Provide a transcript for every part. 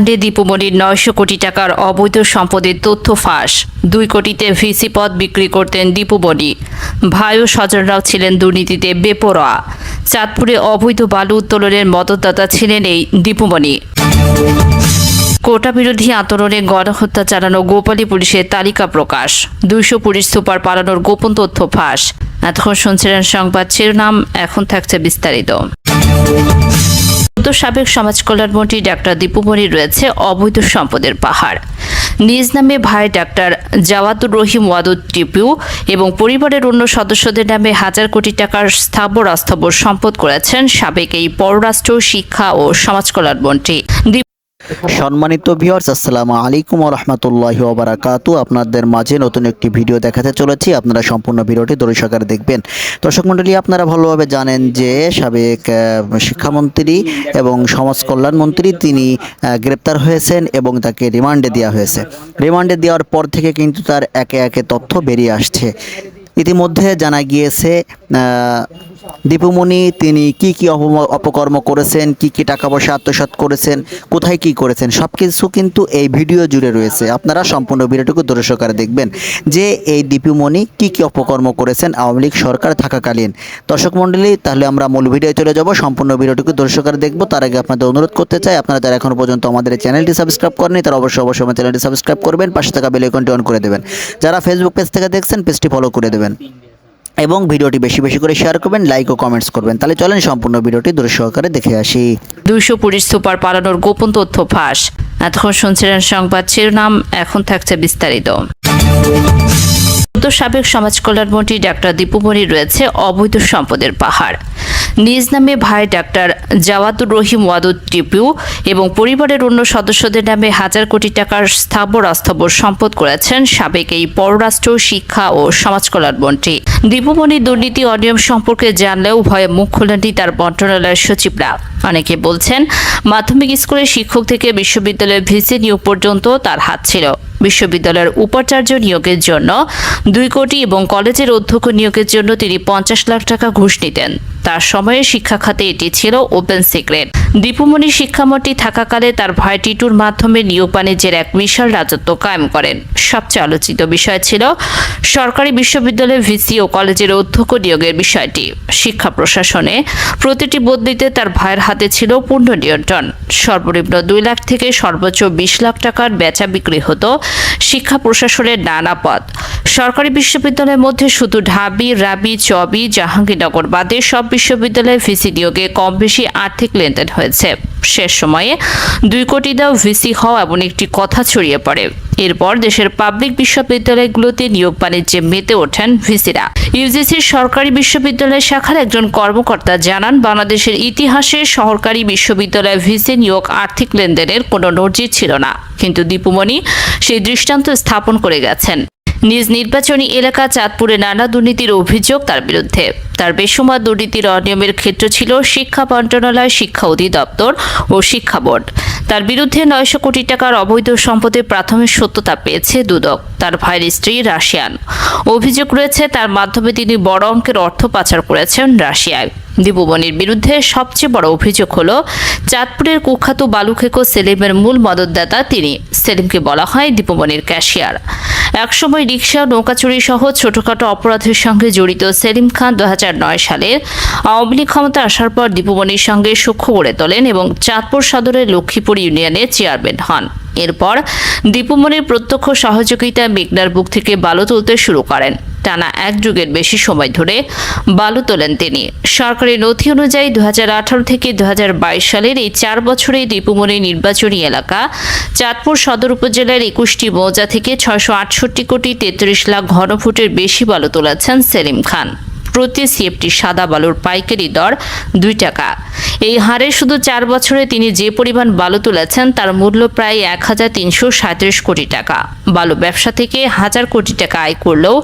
দীপুমণির 900 কোটি টাকার অবৈধ সম্পদের তথ্য ফাঁস। 2 কোটিতে ভিসি পদ বিক্রি করতেন দীপুমণি। ভাই ও স্বজনরাও ছিলেন দুর্নীতিতে বেপরোয়া। চাঁদপুরে অবৈধ বালু উত্তোলনের মদতদাতা ছিলেন এই দীপুমণি। কোটা বিরোধী আন্দোলনে গণহত্যা চালানো গোপালী পুলিশের তালিকা প্রকাশ। 200 পুলিশ সুপার পালানোর গোপন তথ্য ফাঁস। এতক্ষণ শুনছিলেন সংবাদ শিরোনাম, এখন থাকছে বিস্তারিত। সাবেক সমাজ কল্যাণমন্ত্রী ডাক্তার দীপুমণির রয়েছে অবৈধ সম্পদের পাহাড়। নিজ নামে ভাই ডাক্তার জাওয়াদুর রহিম ওয়াদুদ টিপু এবং পরিবারের অন্য সদস্যদের নামে হাজার কোটি টাকার স্থাবর অস্থাবর সম্পদ করেছেন সাবেক এই পররাষ্ট্র, শিক্ষা ও সমাজ কল্যাণমন্ত্রী। সম্মানিত ভিউয়ার্স, আসসালামু আলাইকুম ওয়া রাহমাতুল্লাহি ওয়া বারাকাতুহু। আপনাদের মাঝে নতুন একটি ভিডিও দেখাতে চলেছি। আপনারা সম্পূর্ণ ভিডিওটি ধৈর্য সহকারে দেখবেন। দর্শক মণ্ডলী, আপনারা ভালোভাবে জানেন যে সাবেক শিক্ষামন্ত্রী এবং সমাজ কল্যাণমন্ত্রী তিনি গ্রেপ্তার হয়েছেন এবং তাকে রিমান্ডে দেওয়া হয়েছে। রিমান্ডে দেওয়ার পর থেকে কিন্তু তার একে একে তথ্য বেরিয়ে আসছে। ইতিমধ্যে জানা গিয়েছে দীপুমণি তিনি কি অপকর্ম করেছেন, কি টাকা পয়সা আত্মসাৎ করেছেন, কোথায় কি করেছেন, সব কিছু কিন্তু এই ভিডিও জুড়ে রয়েছে। আপনারা সম্পূর্ণ ভিডিওটুকু ধৈর্য সহকারে দেখবেন যে এই দীপুমণি কি অপকর্ম করেছেন আওয়ামী লীগ সরকার থাকাকালীন। দর্শক মণ্ডলী, তাহলে আমরা মূল ভিডিও চলে যাব। সম্পূর্ণ ভিডিওটুকু ধৈর্য সহকারে দেখবো। তার আগে আপনাদের অনুরোধ করতে চাই, আপনারা যারা এখনো পর্যন্ত আমাদের এই চ্যানেলটি সাবস্ক্রাইব করেননি তারা অবশ্যই আমার চ্যানেলটি সাবস্ক্রাইব করবেন, পাশে থাকা বেল আইকনটি অন করে দেবেন। যারা ফেসবুক পেজ থেকে দেখছেন পেজটি ফলো করে দেবেন এবং ভিডিওটি বেশি বেশি করে শেয়ার করবেন, লাইক ও কমেন্টস করবেন। তাহলে চলেন সম্পূর্ণ ভিডিওটি ধৈর্য সহকারে দেখে আসি। 200 পুলিশ সুপার পালানোর গোপন তথ্য ফাঁস। এতক্ষণ শুনছিলেন সংবাদ শিরোনাম, এখন থাকছে বিস্তারিত। সাবেক সমাজ কল্যাণমন্ত্রী ডাক্তার দীপুমণির রয়েছে অবৈধ সম্পদের পাহাড়। নিজ নামে ভাই ডাক্তার জাওয়াদুর রহিম ওয়াদুদ টিপু এবং পরিবারের অন্য সদস্যদের নামে হাজার কোটি টাকার স্থাবর অস্থাবর সম্পদ করেছেন সাবেক এই পররাষ্ট্র, শিক্ষা ও সমাজ কল্যাণমন্ত্রী। দীপুমণির দুর্নীতি অনিয়ম সম্পর্কে জানলেও ভয়ে মুখ খোলেননি তার মন্ত্রণালয়ের সচিবরা। অনেকে বলছেন মাধ্যমিক স্কুলের শিক্ষক থেকে বিশ্ববিদ্যালয়ের ভিসি নিয়োগ পর্যন্ত তার হাত ছিল। বিশ্ববিদ্যালয়ের উপাচার্য নিয়োগের জন্য 2 কোটি এবং কলেজের অধ্যক্ষ নিয়োগের জন্য তিনি 50 লাখ টাকা ঘুষ নিতেন। তার সময়ে শিক্ষা খাতে এটি ছিল ওপেন সিক্রেট। দীপুমণি শিক্ষামন্ত্রী থাকাকালে তার ভাই টিটুর মাধ্যমে নিয়োগ বাণিজ্যের এক বিশাল রাজত্ব কায়েম করেন। সবচেয়ে আলোচিত বিষয় ছিল সরকারি বিশ্ববিদ্যালয়ের ভিসি ও কলেজের অধ্যক্ষ নিয়োগের বিষয়টি। শিক্ষা প্রশাসনে প্রতিটি বদলিতে তার ভাইয়ের হাতে ছিল পূর্ণ নিয়ন্ত্রণ। সর্বনিম্ন 2 লাখ থেকে সর্বোচ্চ 20 লাখ টাকার বেচা বিক্রি হতো শিক্ষা প্রশাসনের নানা পদ। সরকারি বিশ্ববিদ্যালয়ের মধ্যে শুধু ঢাবি, রাবি, চবি, জাহাঙ্গীরনগর বাদে সব বিশ্ববিদ্যালয়ে ভিসি নিয়োগে কম বেশি আর্থিক লেনদেন হয়েছে। শেষ সময়ে 2 কোটি দাও ভিসি হওয়া এমন একটি কথা ছড়িয়ে পড়ে। এরপর দেশের পাবলিক বিশ্ববিদ্যালয়গুলোতে নিয়োগ বাণিজ্যে মেতে ওঠেন ভিসিরা। ইউজিসির সরকারি বিশ্ববিদ্যালয় শাখার একজন কর্মকর্তা জানান, বাংলাদেশের ইতিহাসে সরকারি বিশ্ববিদ্যালয়ে ভিসি নিয়োগ আর্থিক লেনদেনের কোনো নজির ছিল না, কিন্তু দীপুমণি সেই দৃষ্টান্ত স্থাপন করে গেছেন। নিজ নির্বাচনী এলাকা চাঁদপুরে নানা দুর্নীতির অভিযোগ তার বিরুদ্ধে। তার বেসুমার দুর্নীতির অনিয়মের ক্ষেত্র ছিল শিক্ষা মন্ত্রণালয়, শিক্ষা অধিদপ্তর ও শিক্ষা বোর্ড। তার বিরুদ্ধে 900 কোটি টাকার অবৈধ সম্পদের প্রাথমিক সত্যতা পেয়েছে দুদক। তার ভাইয়ের স্ত্রী রাশিয়ান। অভিযোগ রয়েছে তার মাধ্যমে তিনি বড় অঙ্কের অর্থ পাচার করেছেন রাশিয়ায়। দীপুমণির বিরুদ্ধে সবচেয়ে বড় অভিযোগ হলো চাঁদপুরের কুখ্যাত বালুখেকো সেলিমের মূল মদতদাতা তিনি। সেলিমকে বলা হয় দীপুমণির ক্যাশিয়ার। একসময় রিকশা, নৌকা চুরি সহ ছোটখাটো অপরাধের সঙ্গে জড়িত সেলিম খান 2009 সালে আওয়ামী লীগ ক্ষমতা আসার পর দীপুমণির সঙ্গে সখ্য গড়ে তোলেন এবং চাঁদপুর সদরের লক্ষ্মীপুর ইউনিয়নের চেয়ারম্যান হন। এরপর দীপুমণির প্রত্যক্ষ সহযোগিতায় মেঘনার বুক থেকে বালু তুলতে শুরু করেন। টানা 1 যুগের বেশি সময় ধরে বালু তোলেন তিনি। সরকারি নথি অনুযায়ী 2018 থেকে 2022 সালের এই 4 বছরে দীপুমণির নির্বাচনী এলাকা চাঁদপুর সদর উপজেলার 21টি মৌজা থেকে 668 কোটি 33 লাখ ঘনফুটের বেশি বালু তুলেছেন সেলিম খান। প্রতি সিএফটি সাদা বালুর পাইকারি দর 2 টাকা। এই হারে শুধু 4 বছরে তিনি যে পরিমাণ বালু তুলেছেন তার মূল্য প্রায় 1337 কোটি টাকা। বালু ব্যবসা থেকে 1000 কোটি টাকা আয় করলেও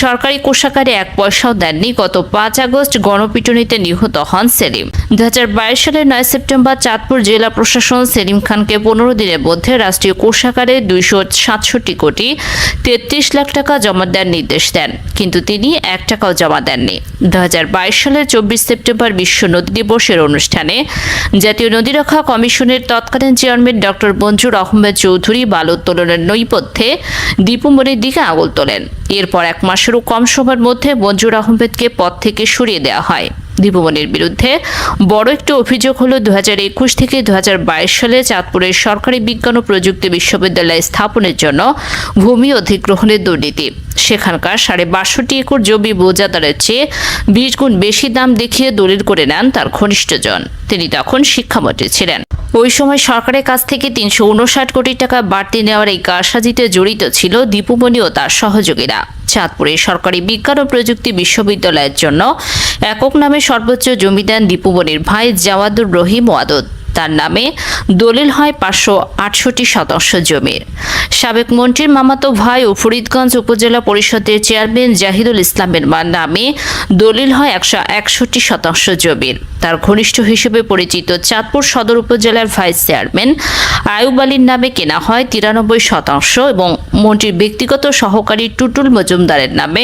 সরকারি কোষাগারে 1 পয়সাও দেননি। গত 5 আগস্ট গণপিটুনিতে নিহত হন সেলিম। 2022 সালের 9 সেপ্টেম্বর চাঁদপুর জেলা প্রশাসন সেলিম খানকে 15 দিনের মধ্যে রাষ্ট্রীয় কোষাগারে 267 কোটি 33 লাখ টাকা জমা দেওয়ার নির্দেশ দেন, কিন্তু তিনি 1 টাকাও জমা দেন। যাননি। 2022 সালের 24 সেপ্টেম্বর বিশ্ব নদী দিবসের অনুষ্ঠানে জাতীয় নদী রক্ষা কমিশনের তৎকালীন চেয়ারম্যান ডক্টর মঞ্জুর আহমেদ চৌধুরী বালু উত্তোলনের নৈপথ্যে দীপু মনির দিকে আঙুল তোলেন। এরপর 1 মাসেরও কম সময়ের মধ্যে মঞ্জুর আহমেদকে পদ থেকে সরিয়ে দেওয়া হয়। দীপু মনির বিরুদ্ধে বড় একটি অভিযোগ হলো 2021 থেকে 2022 সালে চাঁদপুরের সরকারি বিজ্ঞান ও প্রযুক্তি বিশ্ববিদ্যালয় স্থাপনের জন্য ভূমি অধিগ্রহণের দুর্নীতি। সেখানকার 62.5 একর জমি বোজাদারের চেয়ে 20 গুণ বেশি দাম দেখিয়ে দলিল করে নেন তার ঘনিষ্ঠজন। তিনি তখন শিক্ষামন্ত্রী ছিলেন। ওই সময় সরকারের কাছ থেকে 359 কোটি টাকা বাড়তি নেওয়ার এই কারসাজিতে জড়িত ছিল দীপু মনি ও তার সহযোগীরা। চাঁদপুরে সরকারি বিজ্ঞান ও প্রযুক্তি বিশ্ববিদ্যালয়ের জন্য একক নামে সর্বোচ্চ জমি দেন দীপু মনির ভাই জাওয়াদুর রহিম ওয়াদুদ। তার নামে দলিল হয় 568 শতাংশ জমির। সাবেক মন্ত্রীর মামাতো ভাই ও ফরিদগঞ্জ উপজেলা পরিষদের চেয়ারম্যান জাহিদুল ইসলামের নামে দলিল হয় 161 শতাংশ জমির। তার ঘনিষ্ঠ হিসেবে পরিচিত চাঁদপুর সদর উপজেলার ভাইস চেয়ারম্যান আয়ুব আলীর নামে কেনা হয় 93 শতাংশ এবং মন্ত্রীর ব্যক্তিগত সহকারী টুটুল মজুমদারের নামে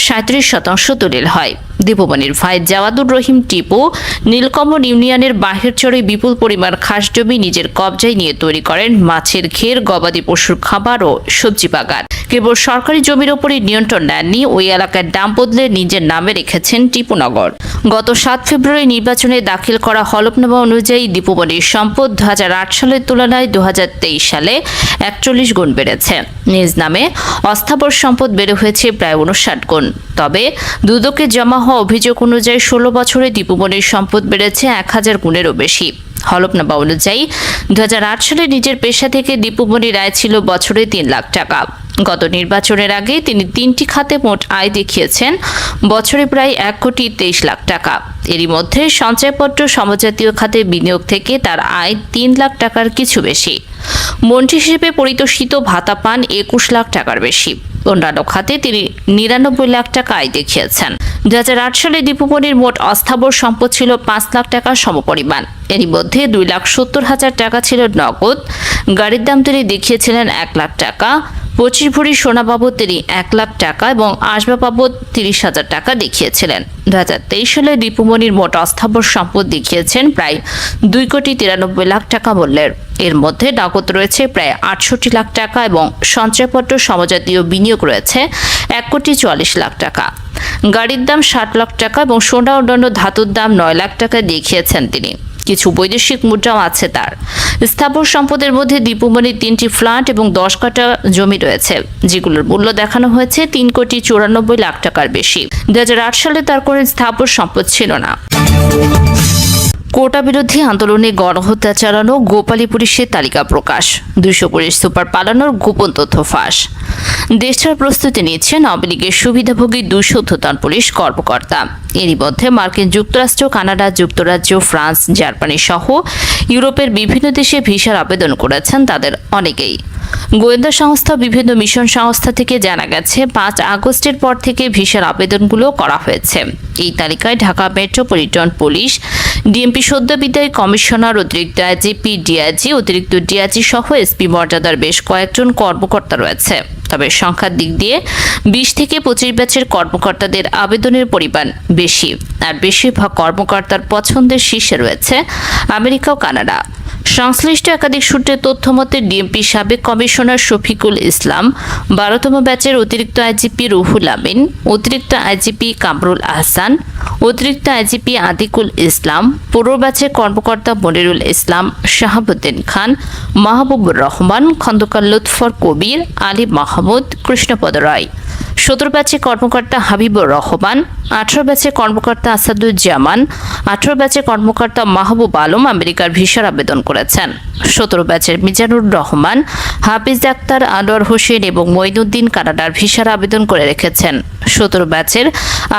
37 শতাংশ দলিল হয়। দীপু মনির ভাই জাওয়াদুর রহিম টিপু নীলকমল ইউনিয়নের বাহিরচরে বিপুল পরিমাণ খাস জমি নিজের কবজায় নিয়ে তৈরি করেন মাছের ঘের, গবাদি পশুর খাবার ও সবজি বাগান। কেবল সরকারি জমির ওপরই নিয়ন্ত্রণ নেননি, ওই এলাকার নাম বদলে নিজের নামে রেখেছেন টিপুনগর। গত 7 ফেব্রুয়ারি নির্বাচনে দাখিল করা হলফনামা অনুযায়ী দীপু মনির সম্পদ 2008 সালের তুলনায় 2023 সালে 41 গুণ বেড়েছে। নিজ নামে অস্থাবর সম্পদ বেড়ে হয়েছে প্রায় 59 গুণ। তবে দুদকে জমা হওয়া অভিযোগ অনুযায়ী 16 বছরে দীপু মনির সম্পদ বেড়েছে 1000 গুণেরও বেশি। হলফনামা অনুযায়ী 2008 সালে নিজের পেশা থেকে দীপু মনির আয় ছিল বছরে 3 লাখ টাকা। গত নির্বাচনের আগে তিনি 3টি খাতে মোট আয় দেখিয়েছেন বছরে প্রায় 1,23 লাখ টাকা। এরই মধ্যে সঞ্চয়পত্র সমজাতীয় খাতে বিনিয়োগ থেকে তার আয় 3 লাখ টাকার কিছু বেশি। মন্ত্রী হিসেবে পরিতোষিত ভাতা পান 21 লাখ টাকার বেশি। অন্যান্য খাতে তিনি 99 লাখ টাকা আয় দেখিয়েছেন। 2008 সালে দীপু মনির মোট অস্থাবর সম্পদ ছিল 5 লাখ টাকার সমপরিমাণ। এরই মধ্যে 2,70,000 টাকা ছিল নগদ। গাড়ির দাম তিনি দেখিয়েছিলেন 1 লাখ টাকা। 25 ভরি সোনা বাবদ তিনি 1 লাখ টাকা এবং আসবাব বাবদ 30,000 টাকা দেখিয়েছিলেন। 2023 সালে দীপু মনির মোট অস্থাবর সম্পদ দেখিয়েছেন প্রায় 2,93 লাখ টাকা মূল্যের। এর মধ্যে নগদ রয়েছে প্রায় 68 লাখ টাকা এবং সঞ্চয়পত্র সমজাতীয় বিনিয়োগ রয়েছে 1,44 লাখ টাকা। গাড়ির দাম 60 লাখ টাকা এবং সোনা অন্যান্য ধাতুর দাম 9 লাখ টাকা দেখিয়েছেন তিনি। কিছু বৈদেশিক মুদ্রাও আছে তার। স্থাবর সম্পদের মধ্যে দীপু মনির 3টি ফ্ল্যাট এবং 10 কাঠা জমি রয়েছে, যেগুলোর মূল্য দেখানো হয়েছে 3,94 লাখ টাকার বেশি। 2008 সালে তার কোনো স্থাবর সম্পদ ছিল না। কোটা বিরোধী আন্দোলনে গণহত্যা চালানো গোপালী পুলিশের তালিকা প্রকাশ, 200 পুলিশ সুপার পালানোর গোপন তথ্য ফাঁস। দেশটার প্রস্তুতি নিচ্ছেন আওয়ামী লীগের সুবিধাভোগী 200 ঊর্ধ্বতন পুলিশ কর্মকর্তা। এরই মধ্যে মার্কিন যুক্তরাষ্ট্র, কানাডা, যুক্তরাজ্য, ফ্রান্স, জার্মানি সহ ইউরোপের বিভিন্ন দেশে ভিসার আবেদন করেছেন তাদের অনেকেই। গোয়েন্দা সংস্থা, বিভিন্ন মিশন সংস্থা থেকে জানা গেছে 5 আগস্টের পর থেকে ভিসার আবেদনগুলো করা হয়েছে। এই তালিকায় ঢাকা মেট্রোপলিটন পুলিশ, ডিএমপি সদ্য বিদায়ী কমিশনার, অতিরিক্ত আইজিপি, ডিআইজি, অতিরিক্ত ডিআইজি সহ এসপি মর্যাদার বেশ কয়েকজন কর্মকর্তা রয়েছে। তবে সংখ্যার দিক দিয়ে 20 থেকে 25 ব্যাচের কর্মকর্তাদের আবেদনের পরিমাণ বেশি, আর বেশিরভাগ কর্মকর্তার পছন্দের শীর্ষে রয়েছে আমেরিকা ও কানাডা। সংশ্লিষ্ট একাধিক সূত্রে তথ্য মতে ডিএমপি সাবেক কমিশনার শফিকুল ইসলাম, 12তম ব্যাচের অতিরিক্ত আইজিপি রুহুল আমিন, অতিরিক্ত আইজিপি কামরুল আহসান, অতিরিক্ত আইজিপি আতিকুল ইসলাম, 15 ব্যাচের কর্মকর্তা মনিরুল ইসলাম, শাহাবুদ্দিন খান, মাহবুবুর রহমান, খন্দকার লুৎফর কবির, আলী মাহমুদ, কৃষ্ণপদ রায়, 17 ব্যাচের কর্মকর্তা হাবিবুর রহমান, 18 ব্যাচের কর্মকর্তা আসাদুজ্জামান, 18 ব্যাচের কর্মকর্তা মাহবুব আলম আমেরিকার ভিসার আবেদন করেছেন। 17 ব্যাচের মিজানুর রহমান, হাফিজ আক্তার, আনোয়ার হোসেন এবং মঈনুদ্দিন কানাডার ভিসার আবেদন করে রেখেছেন। 17 ব্যাচের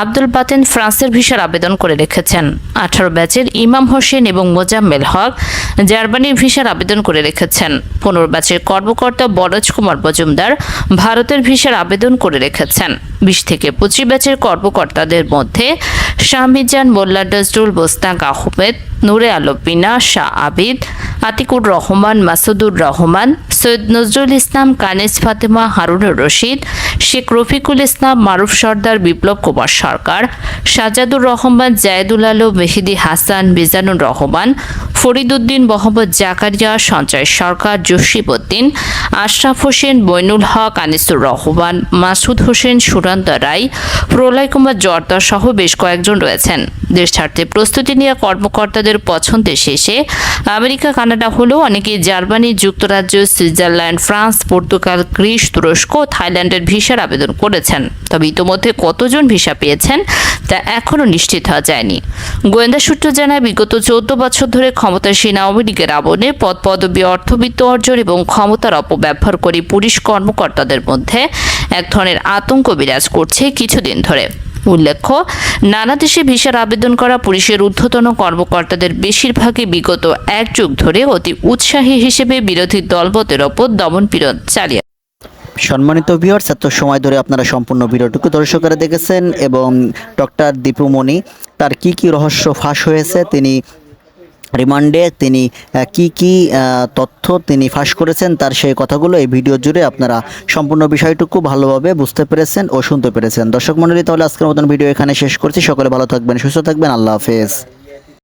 আব্দুল বাতেন ফ্রান্সের ভিসার আবেদন করে রেখেছেন। 18 ব্যাচের ইমাম হোসেন এবং মোজাম্মেল হক জার্মানির ভিসার আবেদন করে রেখেছেন। 15 ব্যাচের কর্মকর্তা বরজ কুমার মজুমদার ভারতের ভিসার আবেদন করে রেখেছেন। 20 থেকে 25 ব্যাচের কর্মকর্তাদের মধ্যে শাহমিজান, মোল্লা নজরুল, মোস্তাক আহমেদ, নূরে আলম বিনা, শাহ আবিদ, আতিকুর রহমান, মাসুদুর রহমান, সৈয়দ নজরুল ইসলাম, কানিজ ফাতেমা, হারুনুর রশিদ, শেখ রফিকুল ইসলাম, মারুফ সর্দার, বিপ্লব কুমার সরকার, সাজাদুর রহমান, জায়েদুল আলম, মেহেদি হাসান, মিজানুর রহমান, ফরিদ উদ্দিন, মোহাম্মদ জাকারিয়া, সঞ্জয় সরকার, জসিমউদ্দিন, আশরাফ হোসেন, মইনুল হক, আনিসুর রহমান, মাসুদ হোসেন, সুরান্ত রায়, প্রলয় কুমার জর্দা সহ বেশ কয়েকজন রয়েছেন। দেশ ছাড়তে প্রস্তুতি নেওয়া কর্মকর্তাদের পছন্দের শেষে আমেরিকা, কানাডা হলেও অনেকেই জার্মানি, যুক্তরাজ্য, সুইজারল্যান্ড, ফ্রান্স, পর্তুগাল, গ্রিস, তুরস্ক, থাইল্যান্ডের ভিসার আবেদন করেছেন। তবে ইতোমধ্যে কতজন ভিসা পেয়েছেন তা এখনও নিশ্চিত হওয়া যায়নি। গোয়েন্দা সূত্র জানায়, বিগত 14 বছর ধরে ক্ষমতাসীন আওয়ামী লীগের আমলে পদপদবি, অর্থবিত্ত অর্জন এবং ক্ষমতার অপব্যবহার করে পুলিশ কর্মকর্তাদের মধ্যে এক ধরনের আতঙ্ক বিরাজ করছে কিছুদিন ধরে। উল্লেখ্য, নানা দেশে ভিসার আবেদন করা পুলিশের ঊর্ধ্বতন কর্মকর্তাদের বেশিরভাগই বিগত এক যুগ ধরে অতি উৎসাহী হিসেবে বিরোধী দলবদের ওপর দমনপীড়ন চালিয়ে। সম্মানিত ভিউয়ার্স, এত সময় ধরে আপনারা সম্পূর্ণ ভিডিওটুকু দর্শকরা দেখেছেন এবং ডক্টর দীপু মনি তার কি কি রহস্য ফাঁস হয়েছে, তিনি রিমান্ডে তিনি কি তথ্য তিনি ফাঁস করেছেন, তার সেই কথাগুলো এই ভিডিও জুড়ে আপনারা সম্পূর্ণ বিষয়টুকু ভালোভাবে বুঝতে পেরেছেন ও শুনতে পেরেছেন। দর্শক মণ্ডলী, তাহলে আজকের মতন ভিডিও এখানে শেষ করছি। সকলে ভালো থাকবেন, সুস্থ থাকবেন। আল্লাহ হাফেজ।